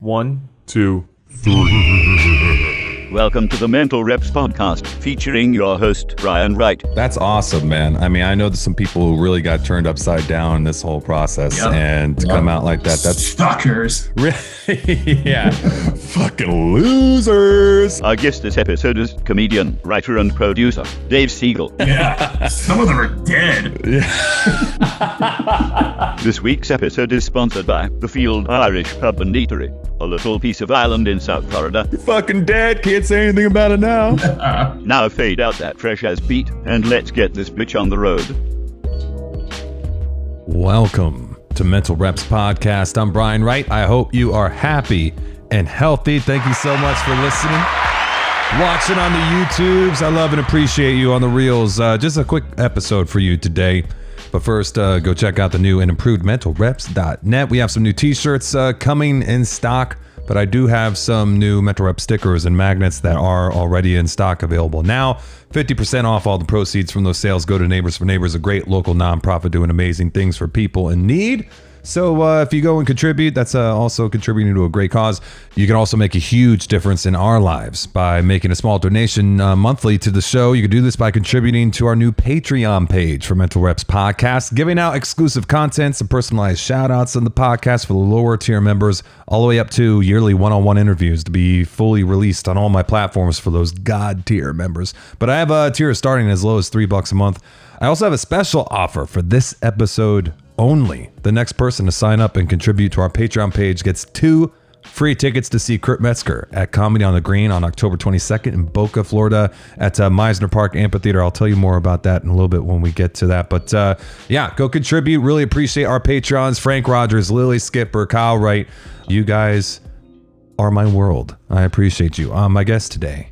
1, 2, 3. Welcome to the Mental Reps podcast, featuring your host, Brian Wright. That's awesome, man. I mean, I know there's some people who really got turned upside down this whole process, and to come out like that, that's fuckers. Yeah, fucking losers. Our guest this episode is comedian, writer, and producer, Dave Siegel. Yeah, some of them are dead. This week's episode is sponsored by the Field Irish Pub and Eatery, a little piece of island in South Florida. You're fucking dead. Can't say anything about it now. Now fade out that fresh as beat, and let's get this bitch on the road. Welcome to Mental Reps Podcast. I'm Brian Wright. I hope you are happy and healthy. Thank you so much for listening. Watching on the YouTubes. I love and appreciate you on the Reels. Just a quick episode for you today. But first, go check out the new and improved mentalreps.net. We have some new t-shirts coming in stock, but I do have some new Mental Rep stickers and magnets that are already in stock available now. 50% off. All the proceeds from those sales go to Neighbors for Neighbors, a great local nonprofit doing amazing things for people in need. So if you go and contribute, that's also contributing to a great cause. You can also make a huge difference in our lives by making a small donation monthly to the show. You can do this by contributing to our new Patreon page for Mental Reps Podcast, giving out exclusive content, some personalized shout outs on the podcast for the lower tier members, all the way up to yearly one-on-one interviews to be fully released on all my platforms for those God tier members. But I have a tier starting as low as $3 a month. I also have a special offer for this episode only. The next person to sign up and contribute to our Patreon page gets 2 free tickets to see Kurt Metzger at Comedy on the Green on October 22nd in Boca, Florida at Mizner Park Amphitheater. I'll tell you more about that in a little bit when we get to that. But yeah, go contribute. Really appreciate our Patrons. Frank Rogers, Lily Skipper, Kyle Wright. You guys are my world. I appreciate you. My guest today,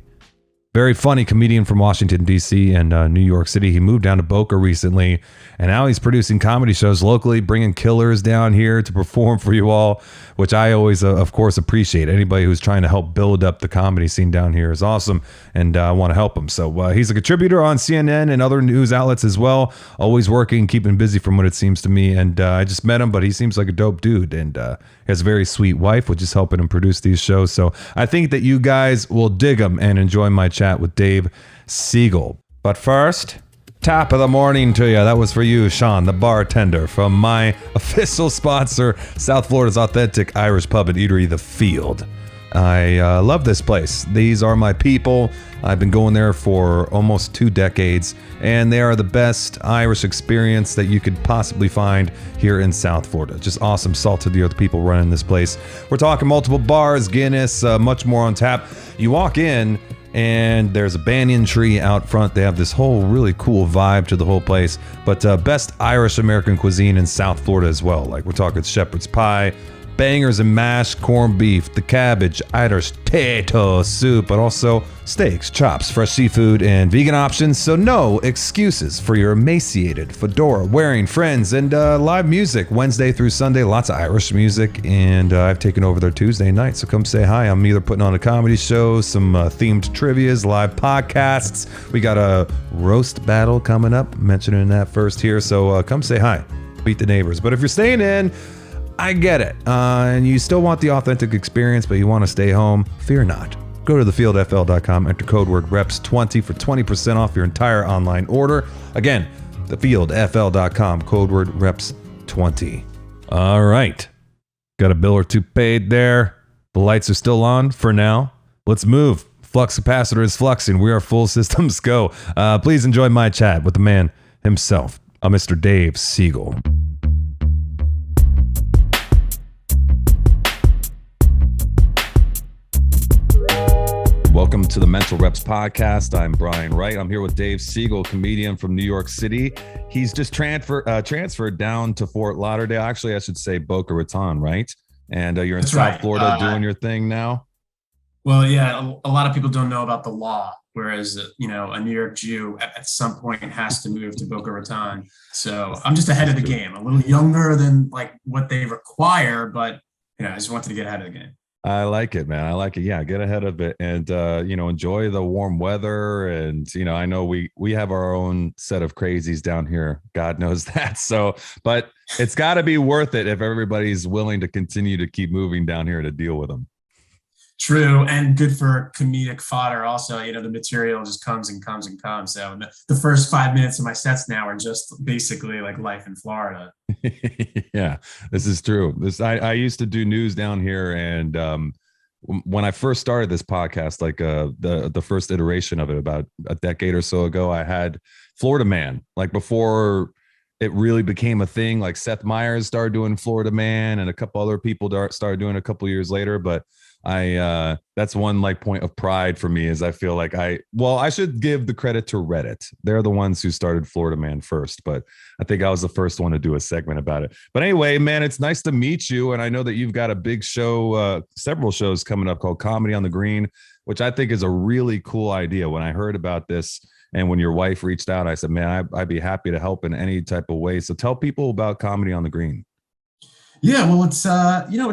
very funny comedian from Washington, D.C. and New York City. He moved down to Boca recently, and now he's producing comedy shows locally, bringing killers down here to perform for you all, which I always, of course, appreciate. Anybody who's trying to help build up the comedy scene down here is awesome, and I want to help him. So he's a contributor on CNN and other news outlets as well, always working, keeping busy from what it seems to me. And I just met him, but he seems like a dope dude, and he has a very sweet wife, which is helping him produce these shows. So I think that you guys will dig him and enjoy my chat with Dave Siegel. But first, top of the morning to you. That was for you, Sean, the bartender, from my official sponsor, South Florida's authentic Irish pub and eatery, The Field. I love this place. These are my people. I've been going there for almost 2 decades, and they are the best Irish experience that you could possibly find here in South Florida. Just awesome, salt of the earth people running this place. We're talking multiple bars, Guinness, much more on tap. You walk in, and there's a banyan tree out front. They have this whole really cool vibe to the whole place. But best Irish American cuisine in South Florida as well. Like we're talking shepherd's pie, bangers and mash, corned beef, the cabbage, Irish potato soup, but also steaks, chops, fresh seafood, and vegan options. So no excuses for your emaciated, fedora-wearing friends. And live music Wednesday through Sunday, lots of Irish music. And I've taken over their Tuesday night, so come say hi. I'm either putting on a comedy show, some themed trivias, live podcasts. We got a roast battle coming up, mentioning that first here. So come say hi, meet the neighbors. But if you're staying in, I get it. And you still want the authentic experience, but you want to stay home, fear not. Go to thefieldfl.com, enter code word REPS20 for 20% off your entire online order. Again, thefieldfl.com, code word REPS20. All right. Got a bill or two paid there. The lights are still on for now. Let's move. Flux capacitor is fluxing. We are full systems go. Please enjoy my chat with the man himself, Mr. Dave Siegel. Welcome to the Mental Reps Podcast. I'm Brian Wright. I'm here with Dave Siegel, comedian from New York City. He's just transferred down to Fort Lauderdale. Actually, I should say Boca Raton, right? And you're in That's South right. Florida doing your thing now? Well, yeah, a lot of people don't know about the law, whereas, a New York Jew at some point has to move to Boca Raton. So I'm just ahead of the game, a little younger than like what they require, but I just wanted to get ahead of the game. I like it, man. I like it. Yeah, get ahead of it and enjoy the warm weather. And I know we have our own set of crazies down here. God knows that. So, but it's got to be worth it if everybody's willing to continue to keep moving down here to deal with them. True, and good for comedic fodder also. The material just comes and comes and comes. So the first 5 minutes of my sets now are just basically like life in Florida. Yeah, this is true. I used to do news down here, and when I first started this podcast, like the first iteration of it about a decade or so ago, I had Florida Man, like before it really became a thing. Like Seth Meyers started doing Florida Man, and a couple other people started doing it a couple years later. But that's one like point of pride for me, is I feel like I should give the credit to Reddit. They're the ones who started Florida Man first, but I think I was the first one to do a segment about it. But anyway, man, it's nice to meet you. And I know that you've got a big show, several shows coming up called Comedy on the Green, which I think is a really cool idea. When I heard about this and when your wife reached out, I said, man, I'd be happy to help in any type of way. So tell people about Comedy on the Green. Yeah, well, it's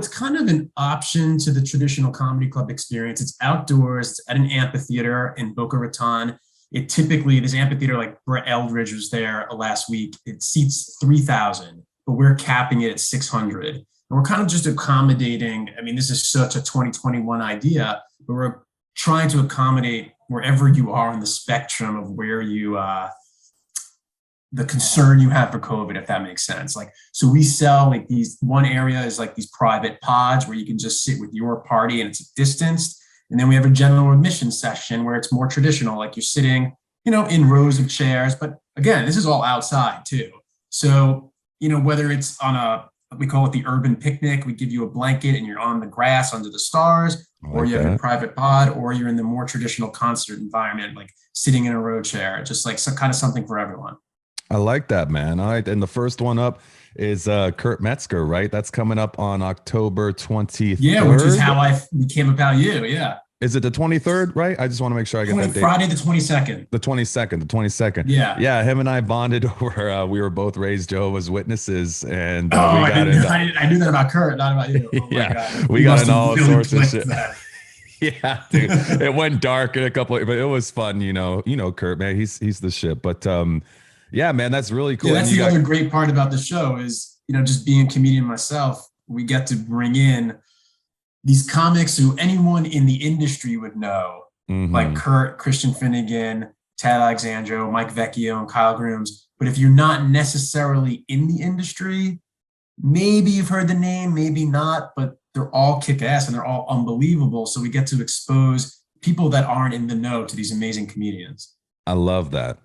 kind of an option to the traditional comedy club experience. It's outdoors, it's at an amphitheater in Boca Raton. This amphitheater, like Brett Eldridge was there last week, it seats 3,000, but we're capping it at 600. And we're kind of just accommodating. I mean, this is such a 2021 idea, but we're trying to accommodate wherever you are on the spectrum of where you, the concern you have for COVID, if that makes sense. Like, so we sell like one area is like these private pods where you can just sit with your party and it's distanced. And then we have a general admission session where it's more traditional, like you're sitting, in rows of chairs. But again, this is all outside too. So, whether it's on we call it the urban picnic, we give you a blanket and you're on the grass under the stars, or you have a private pod, or you're in the more traditional concert environment, like sitting in a row chair, just like some kind of something for everyone. I like that, man. All right. And the first one up is Kurt Metzger, right? That's coming up on October 23rd. Yeah, which is how I became about you. Yeah. Is it the 23rd, right? I just want to make sure I get that date. Friday the 22nd. The 22nd. Yeah. Yeah, him and I bonded over, we were both raised Jehovah's Witnesses. And I knew that about Kurt, not about you. Oh yeah, God. we got in all sorts of shit. That. Yeah, dude. It went dark in a couple but it was fun, Kurt, man. He's the shit. But yeah, man, that's really cool. Yeah, that's the other great part about the show is, just being a comedian myself, we get to bring in these comics who anyone in the industry would know, like Kurt, Christian Finnegan, Tad Alexandro, Mike Vecchio, and Kyle Grooms. But if you're not necessarily in the industry, maybe you've heard the name, maybe not, but they're all kick-ass and they're all unbelievable. So we get to expose people that aren't in the know to these amazing comedians. I love that.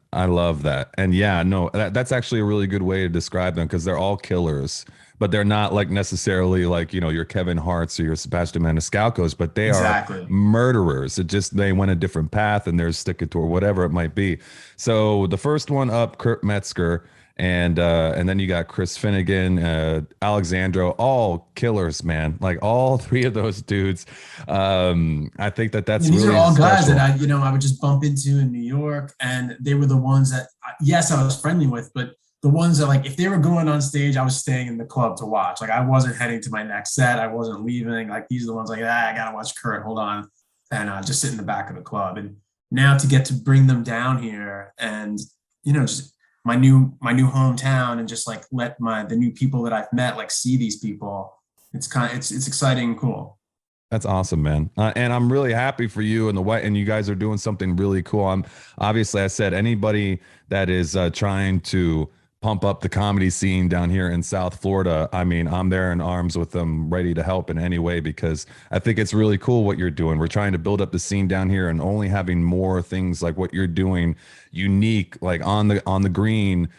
And yeah, no, that's actually a really good way to describe them, because they're all killers, but they're not like necessarily like, your Kevin Hart's or your Sebastian Maniscalco's, but they are murderers. They went a different path and they're sticking to, or whatever it might be. So the first one up, Kurt Metzger, and then you got Chris Finnegan, Alexandro, all killers, man. Like all three of those dudes. I think that's these really are all special. guys that I would just bump into in New York, and they were the ones that yes, I was friendly with, but the ones that, like, if they were going on stage, I was staying in the club to watch. Like, I wasn't heading to my next set. I wasn't leaving. Like, these are the ones like, I gotta watch Kurt. Hold on, and just sit in the back of the club. And now to get to bring them down here, and just my new hometown, and just like let the new people that I've met like see these people. It's exciting and cool. That's awesome, man. And I'm really happy for you and and you guys are doing something really cool. Obviously, I said anybody that is trying to pump up the comedy scene down here in South Florida, I mean, I'm there in arms with them, ready to help in any way, because I think it's really cool what you're doing. We're trying to build up the scene down here, and only having more things like what you're doing unique, like on the green,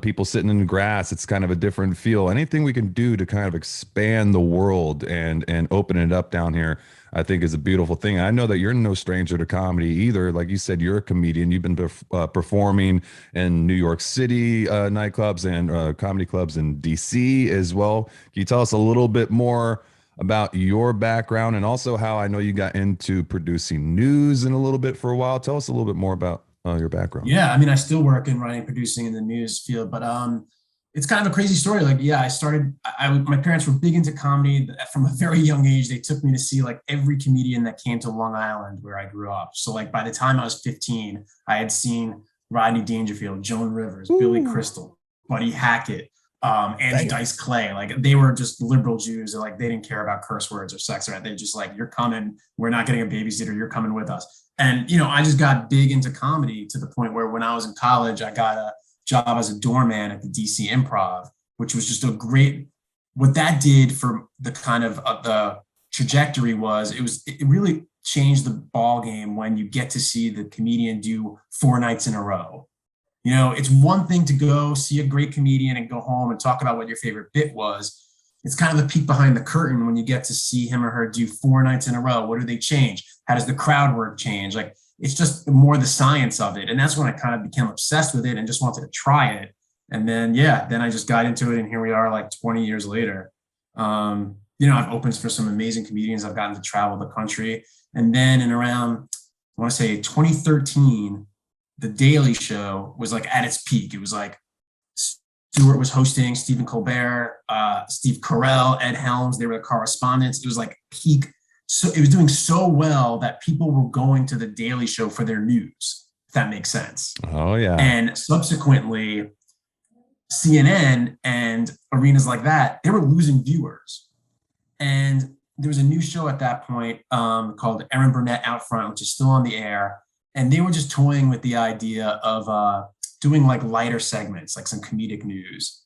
people sitting in the grass. It's kind of a different feel. Anything we can do to kind of expand the world and open it up down here, I think is a beautiful thing. I know that you're no stranger to comedy either. Like you said, you're a comedian. You've been performing in New York City nightclubs and comedy clubs in DC as well. Can you tell us a little bit more about your background, and also how I know you got into producing news in a little bit for a while? Tell us a little bit more about your background. Yeah, I mean, I still work in writing, producing in the news field, but it's kind of a crazy story. Like, yeah, my parents were big into comedy from a very young age. They took me to see like every comedian that came to Long Island where I grew up. So like by the time I was 15, I had seen Rodney Dangerfield, Joan Rivers, Billy Crystal, Buddy Hackett, Angie Dice Clay. Like they were just liberal Jews. Like they didn't care about curse words or sex, right? They just like, you're coming, we're not getting a babysitter, you're coming with us. And, I just got big into comedy to the point where when I was in college, I got a job as a doorman at the DC Improv, which was just what that did for the kind of the trajectory was, it really changed the ball game when you get to see the comedian do 4 nights in a row. It's one thing to go see a great comedian and go home and talk about what your favorite bit was. It's kind of the peek behind the curtain when you get to see him or her do 4 nights in a row. What do they change? How does the crowd work change? Like, it's just more the science of it. And that's when I kind of became obsessed with it and just wanted to try it. And then, then I just got into it. And here we are like 20 years later. I've opened for some amazing comedians. I've gotten to travel the country. And then in around, I want to say 2013, The Daily Show was like at its peak. It was like Stewart was hosting, Stephen Colbert, Steve Carell, Ed Helms. They were the correspondents. It was like peak. So it was doing so well that people were going to The Daily Show for their news, if that makes sense. Oh, yeah. And subsequently, CNN and arenas like that, they were losing viewers. And there was a new show at that point called Erin Burnett Out Front, which is still on the air. And they were just toying with the idea of doing like lighter segments, like some comedic news.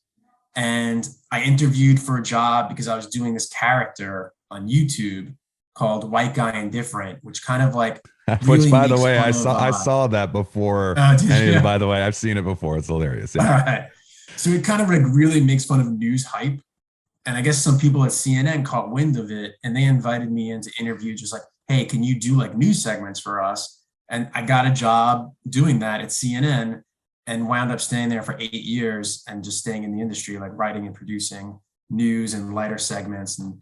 And I interviewed for a job because I was doing this character on YouTube called White Guy Indifferent, which kind of like which by the way, I saw that before. By the way, I've seen it before. It's hilarious. Yeah. All right. So it kind of like really makes fun of news hype. And I guess some people at CNN caught wind of it and they invited me in to interview, just like, hey, can you do like news segments for us? And I got a job doing that at CNN and wound up staying there for 8 years and just staying in the industry, like writing and producing news and lighter segments. And,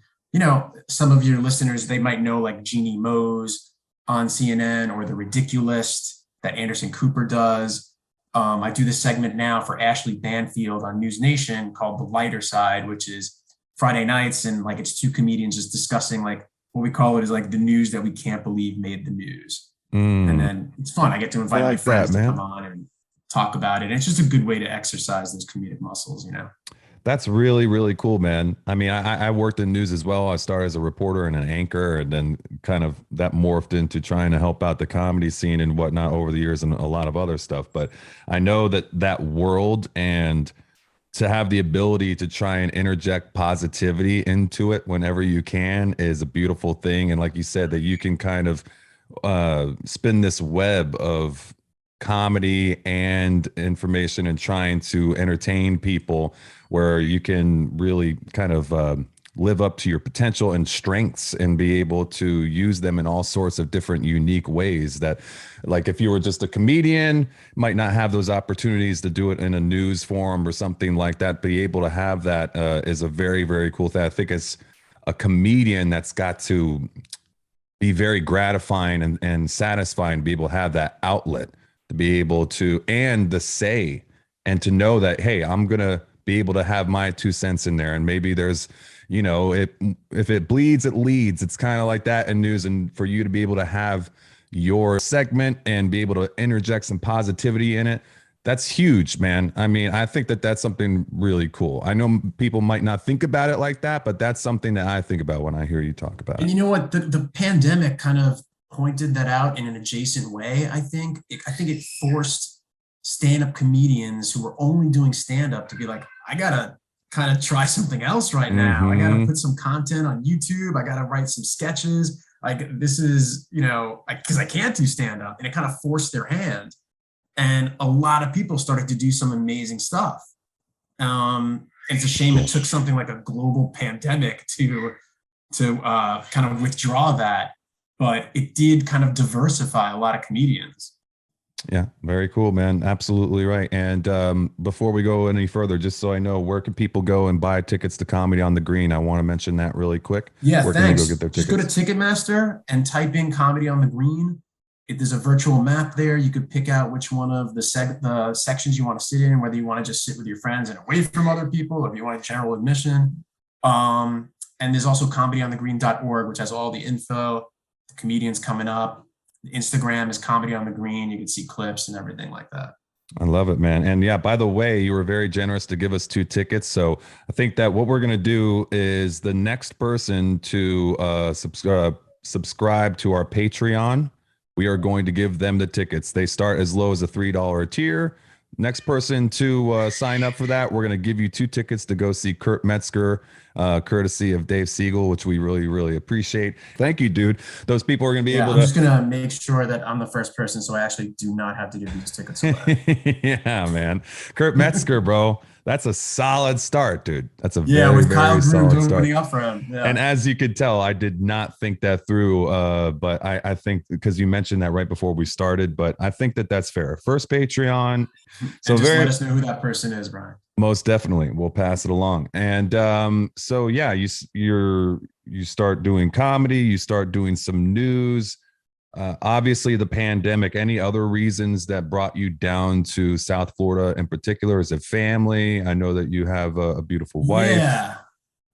some of your listeners, they might know like Jeannie Mose on CNN or The Ridiculous that Anderson Cooper does. I do this segment now for Ashley Banfield on News Nation called The Lighter Side, which is Friday nights. And like, it's 2 comedians just discussing like what we call it is like the news that we can't believe made the news. And then it's fun. I get to invite my friends to come on and talk about it. And it's just a good way to exercise those comedic muscles, That's really, really cool, man. I mean, I worked in news as well. I started as a reporter and an anchor, and then kind of that morphed into trying to help out the comedy scene and whatnot over the years and a lot of other stuff. But I know that world, and to have the ability to try and interject positivity into it whenever you can is a beautiful thing. And like you said, that you can kind of spin this web of comedy and information and trying to entertain people where you can really kind of live up to your potential and strengths and be able to use them in all sorts of different unique ways that, like, if you were just a comedian, might not have those opportunities to do it in a news forum or something like that. Be able to have that is a very, very cool thing. I think as a comedian, that's got to be very gratifying and satisfying to be able to have that outlet, to be able to, and the say, and to know that, hey, I'm going to be able to have my 2 cents in there. And maybe there's, if it bleeds, it leads. It's kind of like that in news. And for you to be able to have your segment and be able to interject some positivity in it, that's huge, man. I mean, I think that's something really cool. I know people might not think about it like that, but that's something that I think about when I hear you talk about it. And you know what? The pandemic kind of pointed that out in an adjacent way. I think it forced stand-up comedians who were only doing stand-up to be like, I gotta kind of try something else right now. I gotta put some content on YouTube. I gotta write some sketches. Like, this is, because I can't do stand-up, and it kind of forced their hand. And a lot of people started to do some amazing stuff. It's a shame it took something like a global pandemic to kind of withdraw that, but it did kind of diversify a lot of comedians. Yeah, very cool, man. Absolutely right. And before we go any further, just so I know, where can people go and buy tickets to Comedy on the Green? I want to mention that really quick. Yeah, where thanks. Can they go get their tickets? Just go to Ticketmaster and type in Comedy on the Green. there's a virtual map there. You could pick out which one of the sections you want to sit in, whether you want to just sit with your friends and away from other people, or if you want general admission. And there's also comedyonthegreen.org, which has all the info, the comedians coming up. Instagram is Comedy on the Green. You can see clips and everything like that. I love it, man. And yeah, by the way, you were very generous to give us 2 tickets. So I think that what we're going to do is the next person to subscribe to our Patreon, we are going to give them the tickets. They start as low as a $3 tier. Next person to sign up for that, we're going to give you 2 tickets to go see Kurt Metzger, courtesy of Dave Siegel, which we really, really appreciate. Thank you, dude. Those people are going to be able to... I'm just going to make sure that I'm the first person, so I actually do not have to give these tickets away. Yeah, man. Kurt Metzger, bro. That's a solid start, dude. That's a with Kyle very Groom solid opening start. up for him. Yeah. And as you could tell, I did not think that through, but I think because you mentioned that right before we started, but I think that that's fair. First Patreon. So just let us know who that person is, Brian. Most definitely. We'll pass it along. And so, yeah, you start doing comedy, you start doing some news. Obviously the pandemic. Any other reasons that brought you down to South Florida in particular? Is it family? I know that you have a beautiful wife.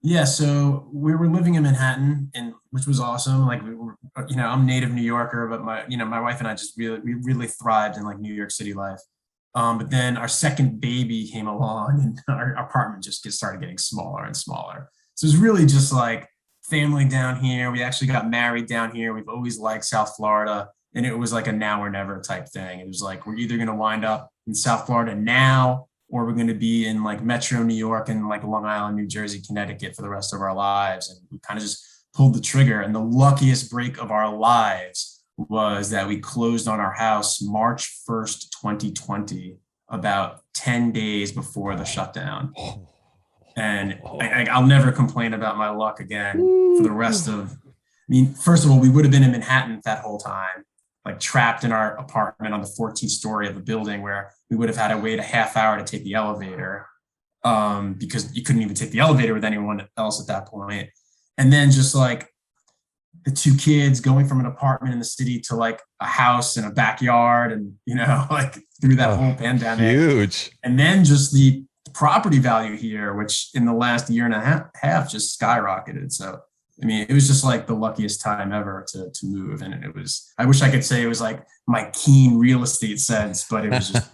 Yeah. So we were living in Manhattan, and which was awesome. Like, we were, I'm native New Yorker, but my wife and I just really thrived in like New York City life. But then our second baby came along, and our apartment just started getting smaller and smaller. So it was really just like family down here. We actually got married down here. We've always liked South Florida, and it was like a now or never type thing. It was like, we're either going to wind up in South Florida now, or we're going to be in like Metro New York and like Long Island, New Jersey, Connecticut for the rest of our lives. And we kind of just pulled the trigger. And the luckiest break of our lives was that we closed on our house March 1st, 2020, about 10 days before the shutdown. And I'll never complain about my luck again for the rest of, first of all, we would have been in Manhattan that whole time, like trapped in our apartment on the 14th story of a building where we would have had to wait a half hour to take the elevator because you couldn't even take the elevator with anyone else at that point. And then just like the 2 kids going from an apartment in the city to like a house and a backyard, and, like through that whole pandemic. Huge. And then just the property value here, which in the last year and a half just skyrocketed. So, it was just like the luckiest time ever to move. And it was, I wish I could say it was like my keen real estate sense, but it was just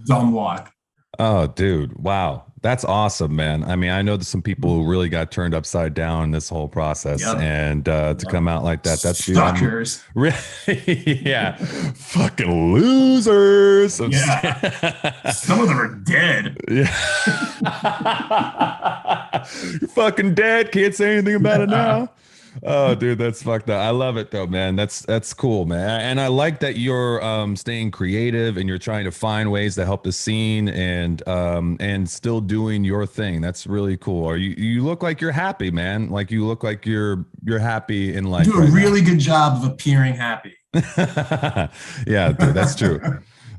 dumb luck. Oh, dude. Wow. That's awesome, man. I know there's some people who really got turned upside down this whole process, and to come out like that, that's suckers. Yeah. Fucking losers. Yeah. Some of them are dead. Yeah. You're fucking dead. Can't say anything about it now. Oh, dude, that's fucked up. I love it though, man. That's cool, man. And I like that you're staying creative and you're trying to find ways to help the scene and still doing your thing. That's really cool. Or you look like you're happy, man. Like you look like you're happy in life. You do a really good job of appearing happy. Yeah, dude, that's true.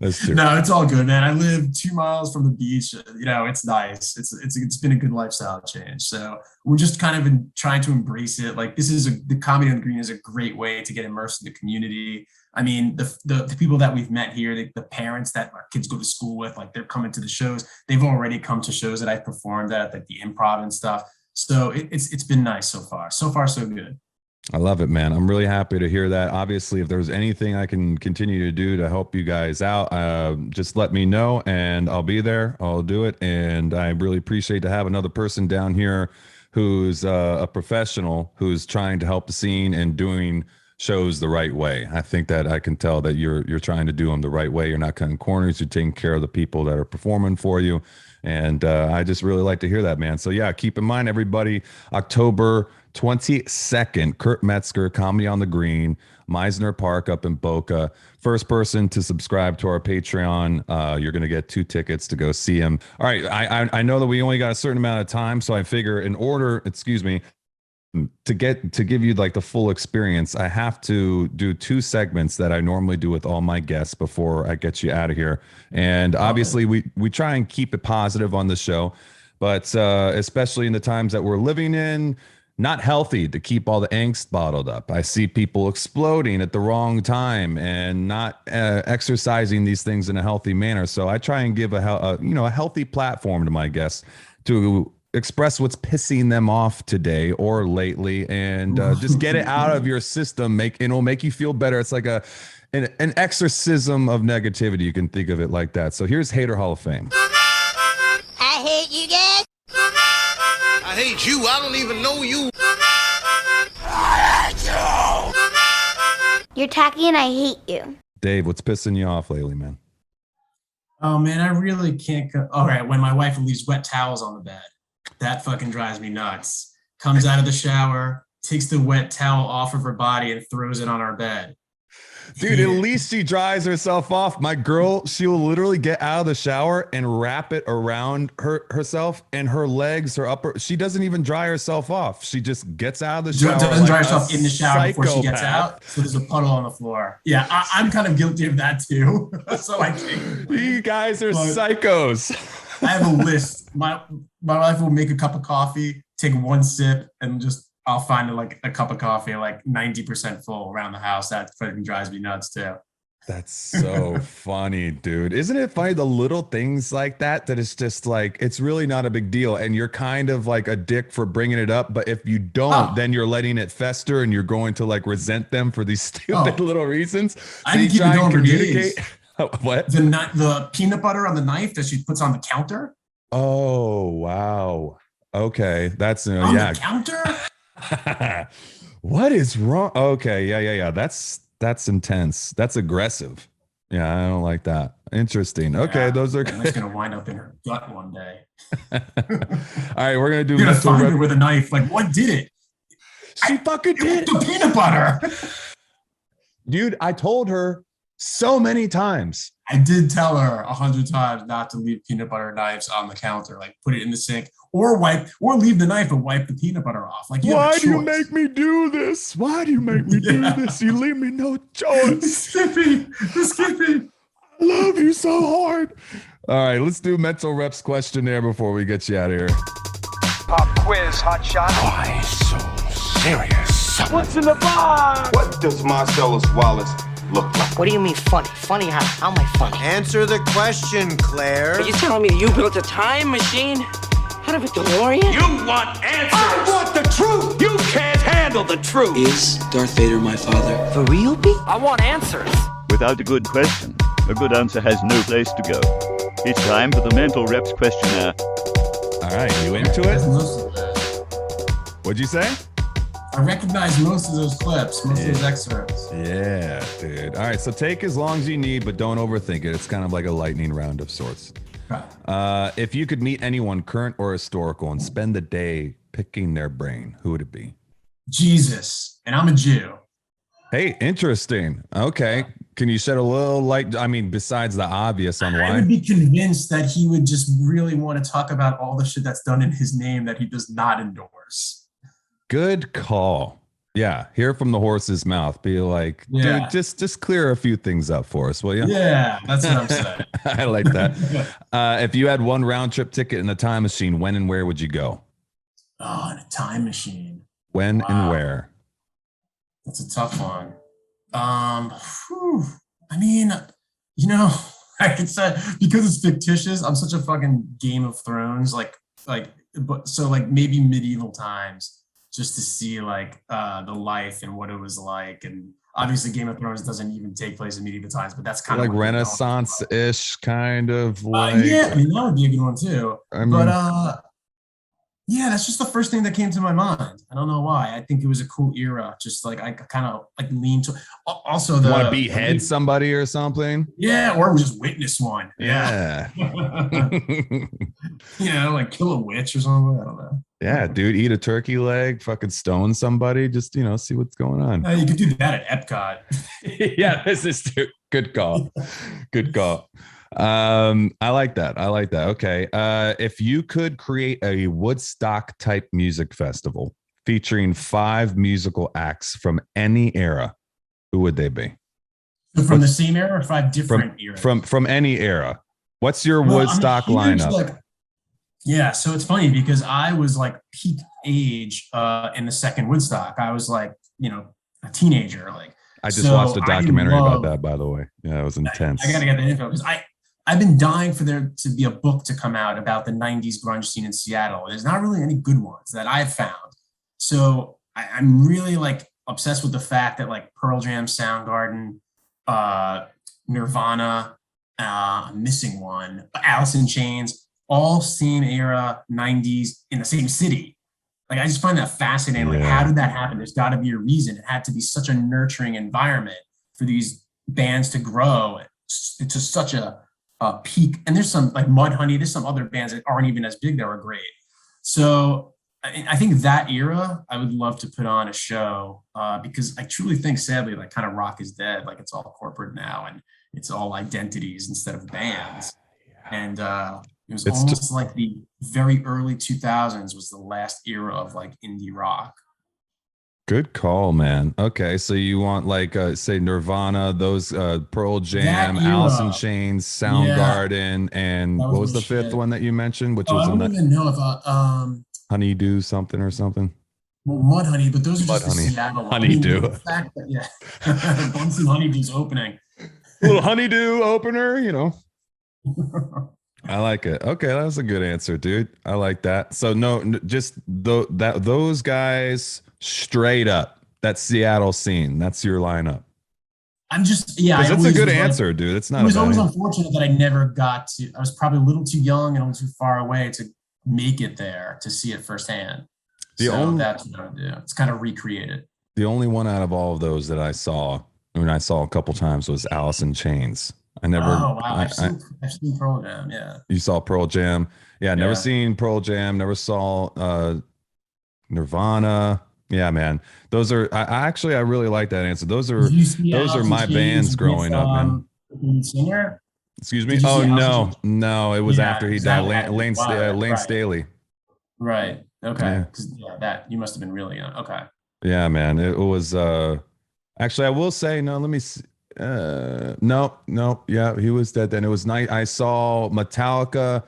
That's true. No, it's all good, man. I live 2 miles from the beach. It's nice. It's been a good lifestyle change. So we're just kind of trying to embrace it. Like the Comedy on the Green is a great way to get immersed in the community. The people that we've met here, the parents that our kids go to school with, like they're coming to the shows. They've already come to shows that I've performed at, like the Improv and stuff. So it's been nice so far. So far, so good. I love it, man. I'm really happy to hear that. Obviously, if there's anything I can continue to do to help you guys out, just let me know and I'll be there. I'll do it. And I really appreciate to have another person down here who's a professional who's trying to help the scene and doing shows the right way. I think that I can tell that you're trying to do them the right way. You're not cutting corners. You're taking care of the people that are performing for you. And I just really like to hear that, man. So yeah, keep in mind, everybody, October 22nd, Kurt Metzger, Comedy on the Green, Mizner Park up in Boca. First person to subscribe to our Patreon, you're going to get 2 tickets to go see him. All right, I know that we only got a certain amount of time, so I figure in order, to give you like the full experience, I have to do 2 segments that I normally do with all my guests before I get you out of here. And obviously we try and keep it positive on the show, but especially in the times that we're living in, not healthy to keep all the angst bottled up. I see people exploding at the wrong time and not exercising these things in a healthy manner. So I try and give a healthy platform to my guests to express what's pissing them off today or lately, and just get it out of your system. It'll make you feel better. It's like an exorcism of negativity. You can think of it like that. So here's Hater Hall of Fame. I hate you guys. I hate you. I don't even know you. You're tacky and I hate you. Dave, what's pissing you off lately, man? Oh man, I really can't go. All right, when my wife leaves wet towels on the bed, that fucking drives me nuts. Comes out of the shower, takes the wet towel off of her body and throws it on our bed. Dude, at least she dries herself off. My girl, she will literally get out of the shower and wrap it around herself and her legs, her upper. She doesn't even dry herself off. She just gets out of the shower. Doesn't dry herself in the shower before she gets out. So there's a puddle on the floor. Yeah, I'm kind of guilty of that too. So I can't. You guys are psychos. I have a list. My wife will make a cup of coffee, take one sip, and I'll find like a cup of coffee like 90% full around the house. That fucking drives me nuts too. That's so funny, dude. Isn't it funny, the little things like that it's just like, it's really not a big deal. And you're kind of like a dick for bringing it up. But if you don't, then you're letting it fester and you're going to like resent them for these stupid little reasons. So I didn't keep it going for days. What? The peanut butter on the knife that she puts on the counter. Oh, wow. Okay. That's, on the counter? What is wrong? Okay, yeah. That's intense. That's aggressive. Yeah, I don't like that. Interesting. Okay, those are good. That's gonna wind up in her gut one day. All right, we're gonna do. You're gonna find her with a knife. Like, what did it? She fucking did the peanut butter. Dude, I told her so many times. I did tell her 100 times not to leave peanut butter knives on the counter. Like, put it in the sink or leave the knife and wipe the peanut butter off. Like, why do you make me do this? Why do you make me do this? You leave me no choice. Skippy. I love you so hard. All right, let's do mental reps questionnaire before we get you out of here. Pop quiz, hot shot. Why so serious? What's in the box? What does Marcellus Wallace look like? What do you mean funny? Funny how? How am I funny? Answer the question, Claire. Are you telling me you built a time machine out of a DeLorean? You want answers. I want the truth. You can't handle the truth. Is Darth Vader my father? For real, B? I want answers. Without a good question, a good answer has no place to go. It's time for the mental reps questionnaire. All right, you into it? What'd you say? I recognize most of those clips, most of those excerpts. Yeah, dude. All right, so take as long as you need, but don't overthink it. It's kind of like a lightning round of sorts. Right. If you could meet anyone, current or historical, and spend the day picking their brain, who would it be? Jesus, and I'm a Jew. Hey, interesting. Okay. Can you shed a little light? I mean, besides the obvious on why? I would be convinced that he would just really want to talk about all the shit that's done in his name that he does not endorse. Good call. Yeah, hear from the horse's mouth. Be like, dude, just clear a few things up for us, will you? Yeah, that's what I'm saying. I like that. If you had one round trip ticket in a time machine, when and where would you go? Oh, in a time machine. When and where? That's a tough one. I mean, I could say because it's fictitious, I'm such a fucking Game of Thrones, so maybe medieval times, just to see the life and what it was like. And obviously Game of Thrones doesn't even take place in medieval times, but that's kind of like Renaissance-ish kind of like. Yeah, I mean, that would be a good one too. Yeah, that's just the first thing that came to my mind. I don't know why. I think it was a cool era. Just I kind of lean to. Also, you want to behead somebody or something? Yeah, or just witness one. Yeah. Kill a witch or something. I don't know. Yeah, dude, eat a turkey leg, fucking stone somebody. Just see what's going on. You could do that at Epcot. Yeah, this is good call. Good call. I like that. Okay. If you could create a Woodstock type music festival featuring 5 musical acts from any era, who would they be? From the same era or 5 different eras? From any era. What's your Woodstock lineup? Yeah, so it's funny because I was like peak age in the second Woodstock. I was like, a teenager. Like, I just watched so a I didn't documentary about love. that, by the way. Yeah, it was I gotta intense. get that info because I've been dying for there to be a book to come out about the '90s grunge scene in Seattle. There's not really any good ones that I've found. So I'm really like obsessed with the fact that like Pearl Jam, Soundgarden, uh, Nirvana, I'm missing one, Alice in Chains, all same era '90s in the same city. Like I just find that fascinating. Like, how Yeah. did that happen? There's got to be a reason. It had to be such a nurturing environment for these bands to grow to such a peak. And there's some like Mudhoney. There's some other bands that aren't even as big that were great. So I think that era, I would love to put on a show because I truly think, sadly, like kind of rock is dead. Like it's all corporate now, and it's all identities instead of bands. And it was It's almost like the very early 2000s was the last era of like indie rock. Good call, man. Okay, so you want like say Nirvana, those Pearl Jam, That Alice in era, Chains, yeah, Soundgarden, and that what was was my the fifth shit. one that you mentioned, which Oh, was I a don't even know if Honeydew something or something? well, Mudhoney, but those are Mud just the Honey. Seattle ones. I mean, Honeydew. the fact that Bunsen Honeydew's opening. A little Honeydew opener, you know. I like it. Okay, that's a good answer, dude. I like that. So no, just those guys straight up. That Seattle scene. That's your lineup. I'm just, yeah, Because I that's a always good was like, answer, dude. It's it not a was bad always answer. unfortunate that I never got to, I was probably a little too young and a little too far away to make it there to see it firsthand. The So only that's what I would do. It's kind of recreated. the only one out of all of those that I saw, when I saw a couple times, was Alice in Chains. I never Oh, wow. I I've seen Pearl Jam. Yeah. you saw Pearl Jam. Yeah, never Yeah. seen Pearl Jam, never saw Nirvana. Yeah, man. Those are I really like that answer. Did you see Those are Alice in my Chains bands with growing up, man. the lead singer? Excuse me. Did you Oh see Alice in no, Chains? no, it was Yeah, after he because died. that had to be wild. Lane Right. Staley. Right. Okay. Yeah, Because yeah, that you must have been really young. Okay. yeah, man. It was actually I will say no. Let me see. No, yeah, he was dead then. It was night. I saw Metallica,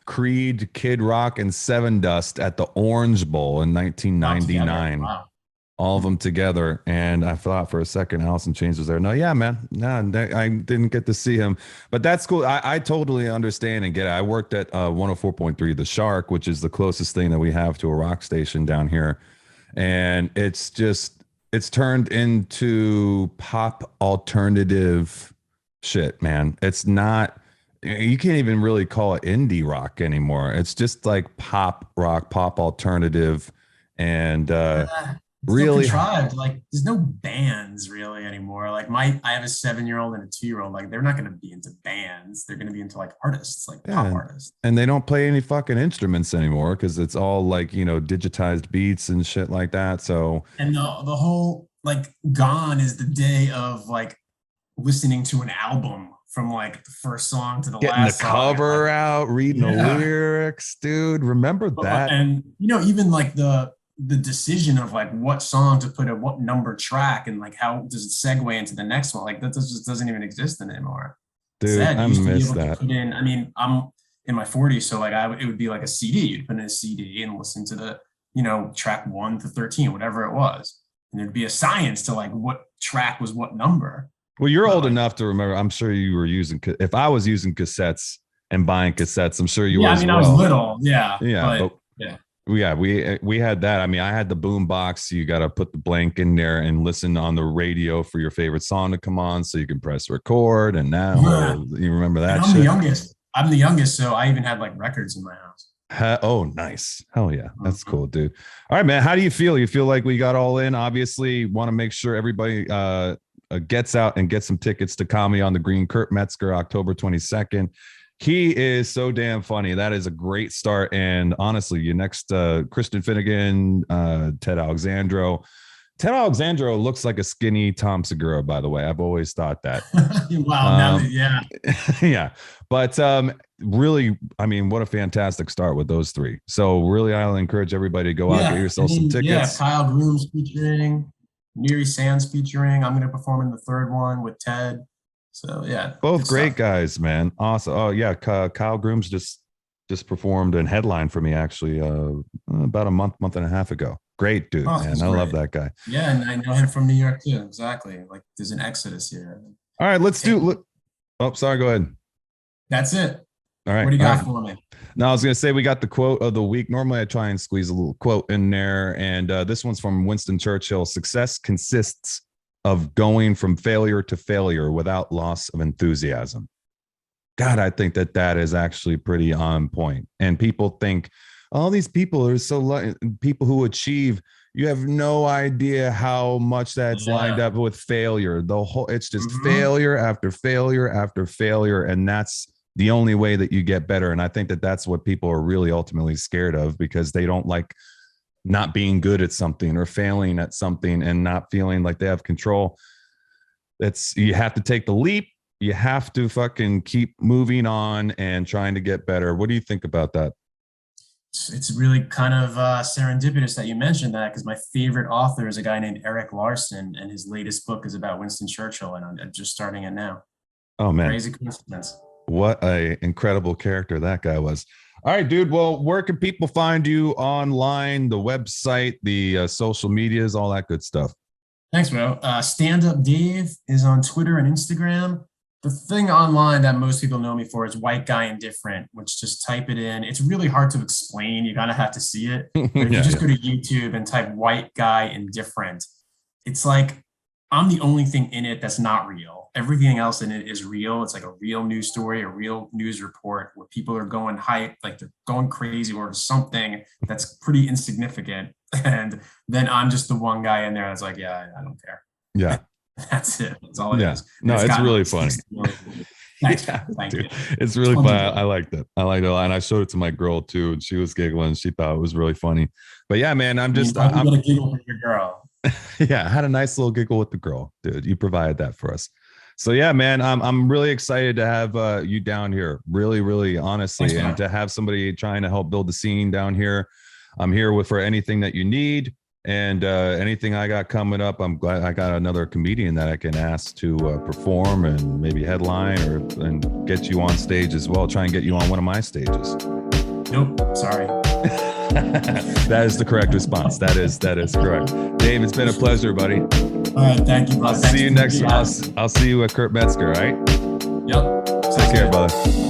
Creed, Kid Rock, and Seven Dust at the Orange Bowl in All together. 1999. Wow. All of them together, and I thought for a second Alice in Chains was there. No, yeah, man, no, I didn't get to see him, but that's cool. I totally understand and get it. I worked at 104.3 The Shark, which is the closest thing that we have to a rock station down here, and it's turned into pop alternative shit, man. It's not. You can't even really call it indie rock anymore. It's just like pop rock, pop alternative, and It's so really. contrived. Like there's no bands really anymore. Like I have a 7-year-old and a 2-year-old. Like they're not going to be into bands. They're going to be into like artists, like Yeah, pop artists. and they don't play any fucking instruments anymore because it's all like, digitized beats and shit like that. So And the whole like gone is the day of like listening to an album from like the first song to the getting the last song. cover Like, out, reading the yeah. lyrics, dude. Remember that? And even like the decision of like what song to put at what number track and like how does it segue into the next one, like that just doesn't even exist anymore. Dude, Sad. You I used to be miss able to that. put in, I mean, I'm in my 40s, so like it would be like a CD. You'd put in a CD and listen to the track 1 to 13, whatever it was, and there'd be a science to like what track was what number. Well, you're old like, enough to remember. I'm sure you were using. If I was using cassettes and buying cassettes, I'm sure you were. Yeah, I as mean, well. I was little. Yeah. Yeah, But but yeah. we had that. I mean, I had the boom box. You got to put the blank in there and listen on the radio for your favorite song to come on, so you can press record. And now you remember that. And I'm the youngest. I'm the youngest, so I even had like records in my house. Oh, nice. Hell yeah. That's cool, dude. All right, man. How do you feel? You feel like we got all in? Obviously, want to make sure everybody gets out and gets some tickets to Comedy on the Green. Kurt Metzger, October 22nd. He is so damn funny. That is a great start. And honestly, your next Kristen Finnegan, Ted Alexandro. Ted Alexandro looks like a skinny Tom Segura, by the way. I've always thought that. Wow. Yeah. Yeah. But really, I mean, what a fantastic start with those three. So really, I'll encourage everybody to go out, get yourself some tickets. Yeah, Kyle Grooms featuring, Neri Sands featuring. I'm going to perform in the third one with Ted. So yeah, Both great guys, man. Awesome. Oh yeah, Kyle Grooms just just performed and headlined for me actually about a month and a half ago. Great dude, man. I love that guy. Yeah, and I know him from New York too. Exactly. Like there's an exodus here. All right, let's do. Oh, sorry. Go ahead. That's it. All right. What do you got for me? No, I was going to say we got the quote of the week. Normally, I try and squeeze a little quote in there, and this one's from Winston Churchill. Success consists of going from failure to failure without loss of enthusiasm. God, I think that is actually pretty on point. And people think all these people are so people who achieve. You have no idea how much that's lined up with failure. It's just failure after failure after failure, and that's the only way that you get better. And I think that's what people are really ultimately scared of, because they don't like not being good at something or failing at something and not feeling like they have control. You have to take the leap. You have to fucking keep moving on and trying to get better. What do you think about that? It's really kind of serendipitous that you mentioned that, because my favorite author is a guy named Eric Larson, and his latest book is about Winston Churchill, and I'm just starting it now. Oh, man. Crazy coincidence. What a incredible character that guy was. All right, dude. Well, where can people find you online, the website, the social medias, all that good stuff? Thanks, bro. Stand Up Dave is on Twitter and Instagram. The thing online that most people know me for is White Guy Indifferent, which just type it in. It's really hard to explain. You kind of have to see it. But if you just go to YouTube and type White Guy Indifferent, it's like I'm the only thing in it that's not real. Everything else in it is real. It's like a real news story, a real news report where people are going hype, like they're going crazy or something that's pretty insignificant. And then I'm just the one guy in there that's like, yeah, I don't care. Yeah. That's it. That's all it is. No, it's really funny. Thanks. Thank you. It's really funny. I liked it. I liked it a lot. And I showed it to my girl too, and she was giggling. She thought it was really funny. But yeah, man, I'm gonna giggle with your girl. Yeah, I had a nice little giggle with the girl, dude. You provided that for us. So yeah, man, I'm really excited to have you down here. Really, really, honestly, Thanks, and to have somebody trying to help build the scene down here. I'm here for anything that you need, and anything I got coming up. I'm glad I got another comedian that I can ask to perform and maybe headline and get you on stage as well. Try and get you on one of my stages. Nope, sorry. That is the correct response. That is correct. Dave, it's been a pleasure, buddy. All right, thank you, bro. I'll see you next. I'll see you at Kurt Metzger. All right. Yep. Take care, brother.